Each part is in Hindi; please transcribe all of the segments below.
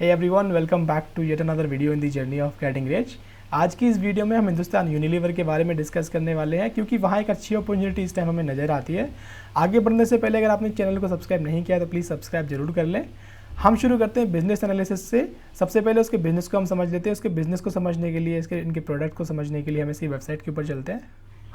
Hey everyone, welcome back to yet another video in the journey of getting rich. आज की इस वीडियो में हम हिंदुस्तान यूनिलीवर के बारे में डिस्कस करने वाले हैं, क्योंकि वहाँ एक अच्छी अपॉर्चुनिटी इस टाइम हमें नज़र आती है। आगे बढ़ने से पहले अगर आपने चैनल को सब्सक्राइब नहीं किया तो प्लीज़ सब्सक्राइब जरूर कर लें। हम शुरू करते हैं बिजनेस एनालिसिस से। सबसे पहले उसके बिजनेस को हम समझ लेते हैं। उसके बिजनेस को समझने के लिए, इनके प्रोडक्ट को समझने के लिए हम इसकी वेबसाइट के ऊपर चलते हैं।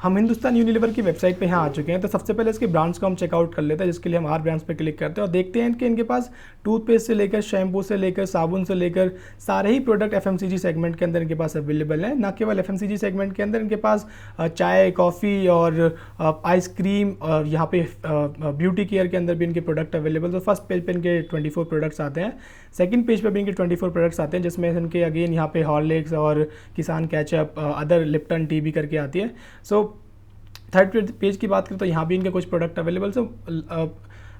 हम हिंदुस्तान यूनिलीवर की वेबसाइट पे यहाँ आ चुके हैं। तो सबसे पहले इसके ब्रांड्स को हम चेकआउट कर लेते हैं, जिसके लिए हम आर ब्रांड्स पे क्लिक करते हैं और देखते हैं कि इनके पास टूथपेस्ट से लेकर शैम्पू से लेकर साबुन से लेकर सारे ही प्रोडक्ट एफएमसीजी सेगमेंट के अंदर इनके पास अवेलेबल हैं। ना केवल एफएमसीजी सेगमेंट के अंदर इनके पास चाय, कॉफ़ी और आइसक्रीम और यहाँ पे ब्यूटी केयर के अंदर भी इनके प्रोडक्ट अवेलेबल। तो फर्स्ट पेज पे इनके 24 प्रोडक्ट्स आते हैं। सेकंड पेज पे भी इनके 24 प्रोडक्ट्स आते हैं, जिसमें इनके अगेन यहाँ पे हॉर्लिक्स और किसान कैचअप, अदर लिप्टन टी भी करके आती है। सो थर्ड पेज की बात करें तो यहाँ भी इनके कुछ प्रोडक्ट अवेलेबल। सो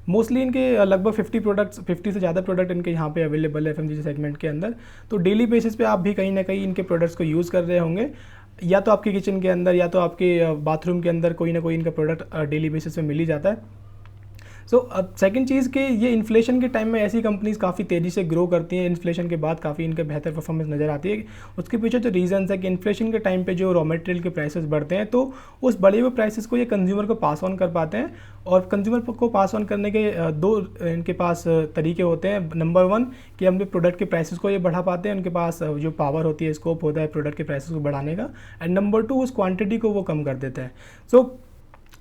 मोस्टली इनके लगभग 50 से ज़्यादा प्रोडक्ट इनके यहाँ पे अवेलेबल है एफएमसीजी सेगमेंट के अंदर। तो डेली बेसिस पे आप भी कहीं ना कहीं इनके प्रोडक्ट्स को यूज़ कर रहे होंगे, या तो आपके किचन के अंदर या तो आपके बाथरूम के अंदर कोई ना कोई इनका प्रोडक्ट डेली बेसिस पे मिल ही जाता है। सो अब सेकंड चीज़ कि ये इन्फ्लेशन के टाइम में ऐसी कंपनीज काफ़ी तेज़ी से ग्रो करती हैं। इन्फ्लेशन के बाद काफ़ी इनका बेहतर परफॉर्मेंस नज़र आती है। उसके पीछे जो रीजंस है कि इन्फ्लेशन के टाइम पे जो रॉ मटेरियल के प्राइसेस बढ़ते हैं, तो उस बढ़े हुए प्राइसेस को ये कंज्यूमर को पास ऑन कर पाते हैं। और कंज्यूमर को पास ऑन करने के दो इनके पास तरीके होते हैं। नंबर वन कि हम प्रोडक्ट के प्राइसेस को ये बढ़ा पाते हैं, उनके पास जो पावर होती है, स्कोप होता है प्रोडक्ट के प्राइसेस को बढ़ाने का। एंड नंबर टू, उस क्वांटिटी को वो कम कर देते हैं। सो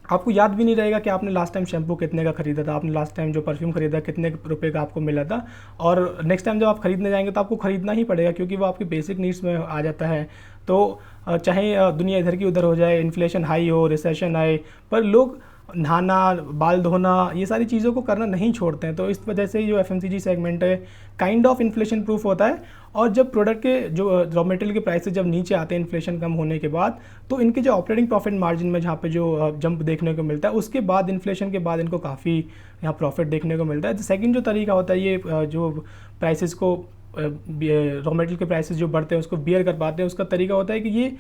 आपको याद भी नहीं रहेगा कि आपने लास्ट टाइम शैम्पू कितने का खरीदा था, आपने लास्ट टाइम जो परफ्यूम खरीदा कितने रुपए का आपको मिला था। और नेक्स्ट टाइम जब आप खरीदने जाएंगे तो आपको खरीदना ही पड़ेगा, क्योंकि वो आपकी बेसिक नीड्स में आ जाता है। तो चाहे दुनिया इधर की उधर हो जाए, इन्फ्लेशन हाई हो, रिसेशन आए, पर लोग नहाना, बाल धोना, ये सारी चीज़ों को करना नहीं छोड़ते हैं। तो इस वजह से जो एफएमसीजी सेगमेंट है काइंड ऑफ इन्फ्लेशन प्रूफ होता है। और जब प्रोडक्ट के जो रॉ मटेरियल के प्राइसेस जब नीचे आते हैं इन्फ्लेशन कम होने के बाद, तो इनके जो ऑपरेटिंग प्रॉफिट मार्जिन में जहाँ पे जो जंप देखने को मिलता है, उसके बाद इन्फ्लेशन के बाद इनको काफ़ी यहाँ प्रॉफिट देखने को मिलता है। सेकंड जो तरीका होता है, ये जो प्राइसेस को रॉ मटेरियल के प्राइसेस जो बढ़ते हैं उसको बियर कर पाते हैं, उसका तरीका होता है कि ये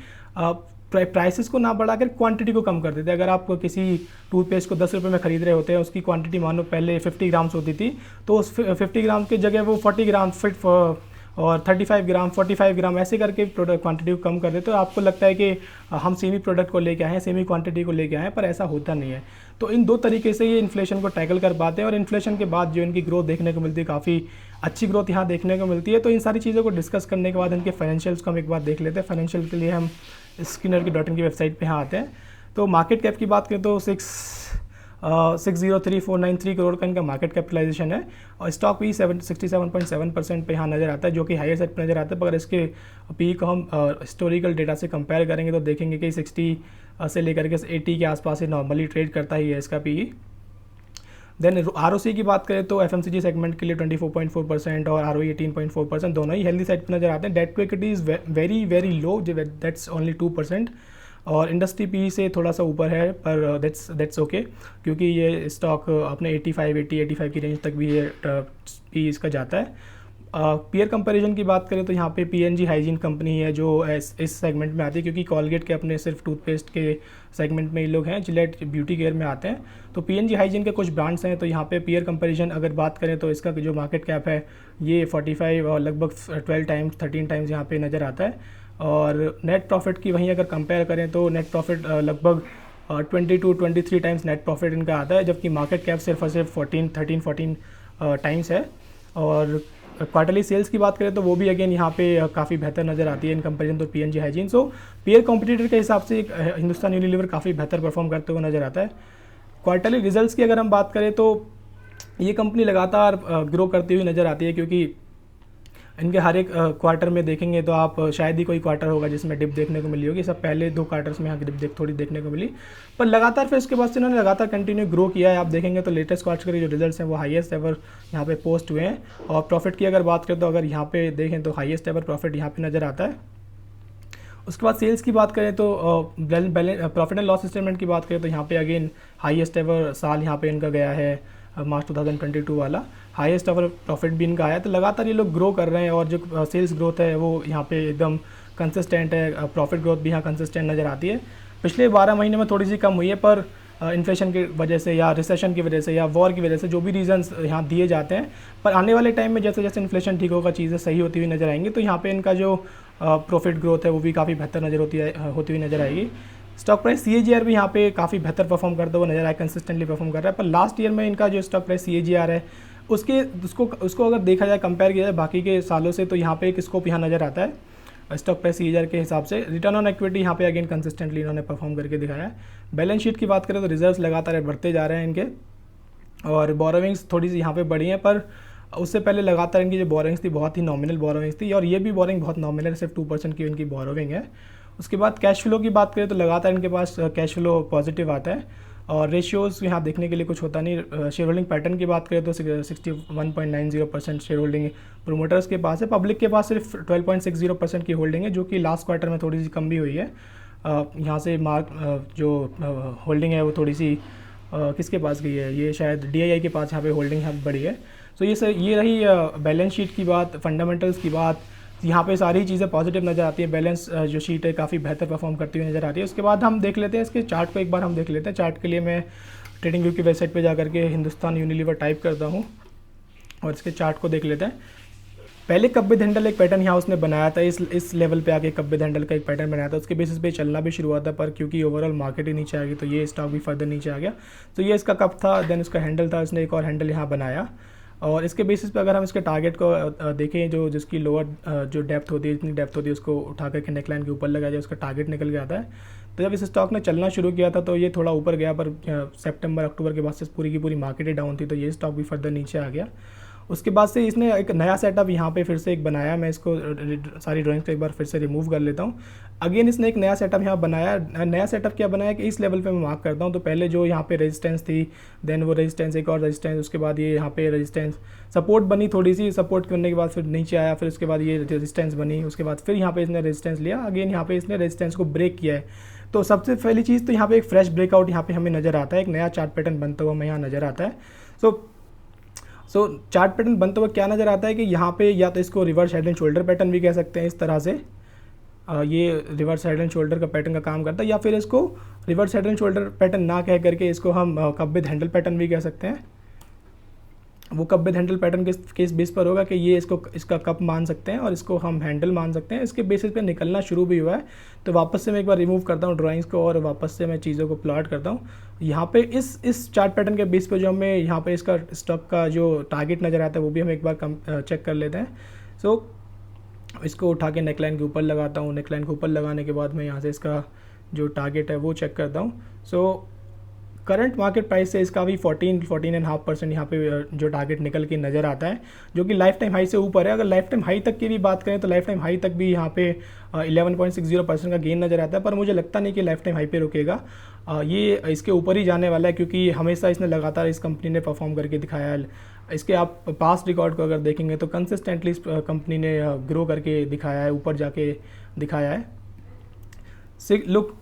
प्राइसेस को ना बढ़ाकर क्वांटिटी को कम कर देते हैं। अगर आप किसी टूथपेस्ट को 10 रुपये में खरीद रहे होते हैं, उसकी क्वांटिटी मानो पहले 50 ग्राम्स होती थी, तो उस 50 ग्राम की जगह वो 40 ग्राम फिट और 35 ग्राम, 45 ग्राम ऐसे करके प्रोडक्ट क्वांटिटी को कम कर देते हैं। तो आपको लगता है कि हम सेमी प्रोडक्ट को लेके आए हैं, सेमी क्वांटिटी को लेके आए हैं, पर ऐसा होता नहीं है। तो इन दो तरीके से ये इन्फ्लेशन को टैकल कर पाते हैं। और इन्फ्लेशन के बाद जो इनकी ग्रोथ देखने को मिलती है, काफ़ी अच्छी ग्रोथ यहाँ देखने को मिलती है। तो इन सारी चीज़ों को डिस्कस करने के बाद इनके फाइनेंशियल्स को हम एक बार देख लेते हैं। फाइनेंशियल के लिए हम स्किनर की वेबसाइट पे यहाँ आते हैं। तो मार्केट कैप की बात करें तो 603,493 करोड़ का इनका मार्केट कैपिटलाइजेशन है। और स्टॉक भी 67.7% पे यहाँ नज़र आता है, जो कि हायर साइड पे नज़र आता है। पर इसके पी को हम हिस्टोरिकल डेटा से कंपेयर करेंगे तो देखेंगे कि 60 से लेकर के 80 के आसपास ही नॉर्मली ट्रेड करता ही है इसका पी। देन आरओसी की बात करें तो एफएमसीजी सेगमेंट के लिए 24.4% और आरओई 18.4%, दोनों ही हेल्दी साइड पर नजर आते हैं। Debt to equity is very very low, that's only 2%। और इंडस्ट्री पी से थोड़ा सा ऊपर है, पर दैट्स ओके, क्योंकि ये स्टॉक अपने 85 की रेंज तक भी ये पी इसका जाता है। पीयर कंपैरिजन की बात करें तो यहाँ पे पीएनजी हाइजीन कंपनी है जो इस सेगमेंट में आती है, क्योंकि कॉलगेट के अपने सिर्फ टूथपेस्ट के सेगमेंट में ये लोग हैं, जिलेट ब्यूटी केयर में आते हैं। तो पीएनजी हाइजीन के कुछ ब्रांड्स हैं। तो यहाँ पे पीयर कंपैरिजन अगर बात करें तो इसका जो मार्केट कैप है ये 45 और लगभग 13 टाइम्स यहाँ पे नज़र आता है। और नेट प्रॉफिट की वहीं अगर कंपेयर करें तो नेट प्रॉफिट लगभग 23 टाइम्स नेट प्रॉफिट इनका आता है, जबकि मार्केट कैप सिर्फ और सिर्फ 14 टाइम्स है। और क्वार्टरली सेल्स की बात करें तो वो भी अगेन यहाँ पे काफ़ी बेहतर नज़र आती है इन कंपेरिजन तो पीएनजी हाइजीन। सो पीयर कॉम्पिटिटर के हिसाब से हिंदुस्तान यूनिलीवर काफ़ी बेहतर परफॉर्म करते हुए नज़र आता है। क्वार्टरली रिजल्ट्स की अगर हम बात करें तो ये कंपनी लगातार ग्रो करती हुई नज़र आती है, क्योंकि इनके हर एक क्वार्टर में देखेंगे तो आप शायद ही कोई क्वार्टर होगा जिसमें डिप देखने को मिली होगी। सब पहले 2 क्वार्टर्स में यहाँ डिप थोड़ी देखने को मिली, पर लगातार फिर उसके बाद से इन्होंने लगातार कंटिन्यू ग्रो किया है। आप देखेंगे तो लेटेस्ट क्वार्टर के जो रिजल्ट्स हैं वो हाईएस्ट एवर यहाँ पे पोस्ट हुए हैं। और प्रॉफिट की अगर बात करें तो अगर यहाँ पे देखें तो हाईएस्ट एवर प्रॉफिट यहाँ पे नज़र आता है। उसके बाद सेल्स की बात करें तो प्रॉफिट एंड लॉस स्टेटमेंट की बात करें तो यहाँ पे अगेन हाईएस्ट एवर साल यहाँ पे इनका गया है, मार्च 2022 वाला हाईएस्ट एवर प्रॉफिट भी इनका आया। तो लगातार ये लोग ग्रो कर रहे हैं, और जो सेल्स ग्रोथ है वो यहाँ पे एकदम कंसिस्टेंट है। प्रॉफिट ग्रोथ भी यहाँ कंसिस्टेंट नज़र आती है। पिछले 12 महीने में थोड़ी सी कम हुई है, पर इन्फ्लेशन की वजह से या रिसेशन की वजह से या वॉर की वजह से, जो भी रीजंस यहाँ दिए जाते हैं। पर आने वाले टाइम में जैसे जैसे इन्फ्लेशन ठीक होगा, चीज़ें सही होती हुई नजर आएंगी, तो यहाँ पे इनका जो प्रॉफिट ग्रोथ है वो भी काफ़ी बेहतर होती हुई नजर आएगी। स्टॉक प्राइस CAGR भी यहाँ पे काफ़ी बेहतर परफॉर्म करता हुआ नजर आया, कंसिस्टेंटली परफॉर्म कर रहा है। पर लास्ट ईयर में इनका जो स्टॉक प्राइस CAGR है उसको अगर देखा जाए, कंपेयर किया जाए बाकी के सालों से, तो यहाँ पे एक स्कोप यहाँ नज़र आता है स्टॉक प्राइस CAGR के हिसाब से। रिटर्न ऑन इक्विटी यहाँ पे अगेन कंसिस्टेंटली इन्होंने परफॉर्म करके दिखाया है। बैलेंस शीट की बात करें तो रिजर्व्स लगातार बढ़ते जा रहे हैं इनके, और बोरोविंग्स थोड़ी सी यहाँ पे बढ़ी हैं, पर उससे पहले लगातार इनकी जो बोरोविंग्स थी बहुत ही नॉमिनल बोरोविंग्स थी, और ये भी बोरोविंग बहुत नॉमिनल, सिर्फ 2% की इनकी बोरोविंग है। उसके बाद कैश फ्लो की बात करें तो लगातार इनके पास कैश फ्लो पॉजिटिव आता है, और रेशियोज़ यहाँ देखने के लिए कुछ होता नहीं। शेयर होल्डिंग पैटर्न की बात करें तो 61.90% शेयर होल्डिंग प्रोमोटर्स के पास है। पब्लिक के पास सिर्फ 12.60% की होल्डिंग है, जो कि लास्ट क्वार्टर में थोड़ी सी कम भी हुई है। यहाँ से जो होल्डिंग है वो थोड़ी सी किसके पास गई है, ये शायद DII के पास यहाँ पे होल्डिंग बढ़ी है। तो ये रही बैलेंस शीट की बात, फंडामेंटल्स की बात। यहाँ पे सारी चीज़ें पॉजिटिव नज़र आती है। बैलेंस जो शीट है काफ़ी बेहतर परफॉर्म करती हुई नज़र आ रही है। उसके बाद हम देख लेते हैं इसके चार्ट को, एक बार हम देख लेते हैं। चार्ट के लिए मैं ट्रेडिंग व्यू की वेबसाइट पे जा करके हिंदुस्तान यूनिलीवर टाइप करता हूँ और इसके चार्ट को देख लेते हैं। पहले कब्बिद हैंडल एक पैटर्न यहाँ उसने बनाया था, इस लेवल पे आके कब्बिद हैंडल का एक पैटर्न बनाया था, उसके बेसिस पे चलना भी शुरू हुआ था, पर क्योंकि ओवरऑल मार्केट ही नीचे आ गई तो ये स्टॉक भी फर्दर नीचे आ गया। तो ये इसका कप था, देन इसका हैंडल था, इसने एक और हैंडल यहाँ बनाया, और इसके बेसिस पे अगर हम इसके टारगेट को देखें, जिसकी लोअर जो डेप्थ होती है, जितनी डेप्थ होती है उसको उठा करके नेकलाइन के ऊपर लगाया जाए, उसका टारगेट निकल के आता है। तो जब इस स्टॉक ने चलना शुरू किया था तो ये थोड़ा ऊपर गया, पर सितंबर अक्टूबर के बाद से पूरी की पूरी मार्केट ही डाउन थी, तो ये स्टॉक भी फर्दर नीचे आ गया। उसके बाद से इसने एक नया सेटअप यहाँ पे फिर से एक बनाया। मैं इसको सारी ड्राइंग्स को एक बार फिर से रिमूव कर लेता हूँ। अगेन इसने एक नया सेटअप यहाँ बनाया। नया सेटअप क्या बनाया कि इस लेवल पे मैं मार्क करता हूँ, तो पहले जो यहाँ पे रेजिस्टेंस थी, देन वो रेजिस्टेंस, एक और रेजिस्टेंस, उसके बाद ये यहाँ पे रेजिस्टेंस, सपोर्ट बनी, थोड़ी सी सपोर्ट करने के बाद फिर नीचे आया, फिर उसके बाद ये रेजिस्टेंस बनी, उसके बाद फिर यहाँ पे इसने रेजिस्टेंस लिया, अगेन यहाँ पे इसने रेजिस्टेंस को ब्रेक किया है। तो सबसे पहली चीज़ तो यहाँ पे एक फ्रेश ब्रेकआउट यहाँ पे हमें नज़र आता है, एक नया चार्ट पैटर्न बनता हुआ हमें यहाँ नज़र आता है। सो चार्ट पैटर्न बनते हुए क्या नज़र आता है कि यहाँ पे या तो इसको reverse head and shoulder pattern भी कह सकते हैं, इस तरह से ये रिवर्स हेड एंड शोल्डर का पैटर्न का काम करता है, या फिर इसको reverse head and shoulder pattern ना कह करके इसको हम कप विद हैंडल पैटर्न भी कह सकते हैं। वो कप विद हैंडल पैटर्न के इस बेस पर होगा कि ये इसका कप मान सकते हैं और इसको हम हैंडल मान सकते हैं। इसके बेसिस पे निकलना शुरू भी हुआ है। तो वापस से मैं एक बार रिमूव करता हूँ ड्राइंग्स को और वापस से मैं चीज़ों को प्लॉट करता हूँ। यहाँ पे इस चार्ट पैटर्न के बेस पे जो हमें यहाँ पे इसका स्टॉक का जो टारगेट नज़र आता है वो भी हम एक बार चेक कर लेते हैं। सो इसको उठा के नेकलाइन के ऊपर लगाता हूँ। नेकलाइन के ऊपर लगाने के बाद मैं यहाँ से इसका जो टारगेट है वो चेक करता हूँ। सो करंट मार्केट प्राइस से इसका भी 14.5% यहाँ पे जो टारगेट निकल के नज़र आता है, जो कि लाइफ टाइम हाई से ऊपर है। अगर लाइफ टाइम हाई तक की भी बात करें तो लाइफ टाइम हाई तक भी यहाँ पे 11.60% का गेन नज़र आता है, पर मुझे लगता नहीं कि लाइफ टाइम हाई पे रुकेगा। ये इसके ऊपर ही जाने वाला है, क्योंकि हमेशा इसने लगातार इस कंपनी ने परफॉर्म करके दिखाया है। इसके आप पास्ट रिकॉर्ड को अगर देखेंगे तो कंसिस्टेंटली इस कंपनी ने ग्रो करके दिखाया है, ऊपर जाके दिखाया है। लुक,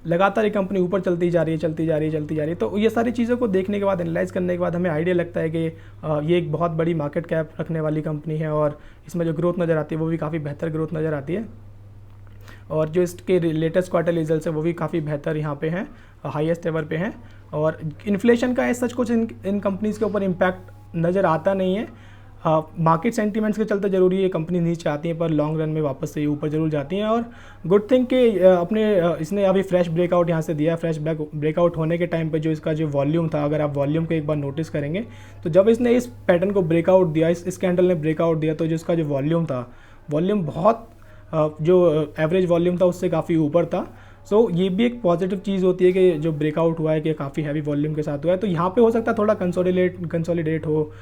लगातार ये कंपनी ऊपर चलती जा रही है। तो ये सारी चीज़ों को देखने के बाद, एनालाइज करने के बाद हमें आइडिया लगता है कि ये एक बहुत बड़ी मार्केट कैप रखने वाली कंपनी है, और इसमें जो ग्रोथ नज़र आती है वो भी काफ़ी बेहतर ग्रोथ नज़र आती है, और जो इसके लेटेस्ट क्वार्टर रिजल्ट्स है वो भी काफ़ी बेहतर यहाँ पे हैं, हाईएस्ट एवर पे हैं। और इन्फ्लेशन का ऐसा कुछ इन कंपनीज़ के ऊपर इम्पैक्ट नज़र आता नहीं है। मार्केट सेंटीमेंट्स के चलते ज़रूरी है कंपनी नीचे आती हैं, पर लॉन्ग रन में वापस से ये ऊपर ज़रूर जाती हैं। और गुड थिंग कि इसने अभी फ्रेश ब्रेकआउट यहाँ से दिया। फ्रेश ब्रेकआउट होने के टाइम पे जो इसका जो वॉल्यूम था, अगर आप वॉल्यूम को एक बार नोटिस करेंगे तो जब इसने इस पैटर्न को ब्रेकआउट दिया, इस कैंडल ने ब्रेकआउट दिया, तो जो इसका जो वॉल्यूम था, वॉल्यूम बहुत जो एवरेज वॉल्यूम था उससे काफ़ी ऊपर था। सो ये भी एक पॉजिटिव चीज़ होती है कि जो ब्रेकआउट हुआ है कि काफ़ी हैवी वॉल्यूम के साथ हुआ है। तो यहाँ पे हो सकता है थोड़ा कंसोलिडेट हो,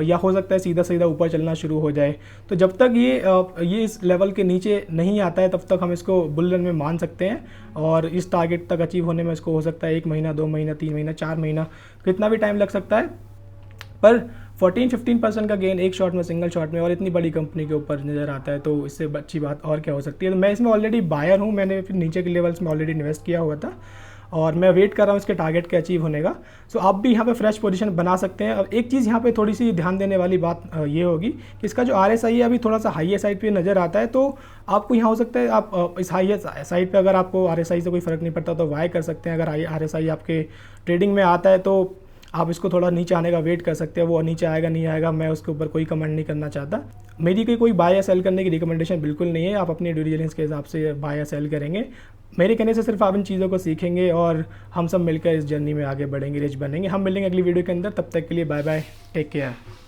या हो सकता है सीधा ऊपर चलना शुरू हो जाए। तो जब तक ये इस लेवल के नीचे नहीं आता है तब तक हम इसको बुल रन में मान सकते हैं, और इस टारगेट तक अचीव होने में इसको हो सकता है 1 महीना, 2 महीना, 3 महीना, 4 महीना, कितना भी टाइम लग सकता है। पर 14-15% का गेन एक शॉट में, सिंगल शॉट में, और इतनी बड़ी कंपनी के ऊपर नज़र आता है, तो इससे अच्छी बात और क्या हो सकती है। तो मैं इसमें ऑलरेडी बायर हूँ, मैंने फिर नीचे के लेवल्स में ऑलरेडी इन्वेस्ट किया हुआ था, और मैं वेट कर रहा हूँ इसके टारगेट के अचीव होने का। सो आप भी यहाँ पे फ्रेश पोजीशन बना सकते हैं। और एक चीज़ यहाँ पे थोड़ी सी ध्यान देने वाली बात ये होगी कि इसका जो RSI है अभी थोड़ा सा हाई साइड पे नज़र आता है, तो आपको यहाँ हो सकता है आप इस हाई साइड पे अगर आपको RSI से कोई फ़र्क नहीं पड़ता तो बाय कर सकते हैं। अगर RSI आपके ट्रेडिंग में आता है तो आप इसको थोड़ा नीचे आने का वेट कर सकते हैं। वो नीचे आएगा नहीं आएगा मैं उसके ऊपर कोई कमेंट नहीं करना चाहता। मेरी कोई बाय या सेल करने की रिकमेंडेशन बिल्कुल नहीं है, आप अपनी ड्यू डिलिजेंस के हिसाब से बाय या सेल करेंगे। मेरे कहने से सिर्फ आप इन चीज़ों को सीखेंगे और हम सब मिलकर इस जर्नी में आगे बढ़ेंगे, रिच बनेंगे। हम मिलेंगे अगली वीडियो के अंदर, तब तक के लिए बाय बाय, टेक केयर।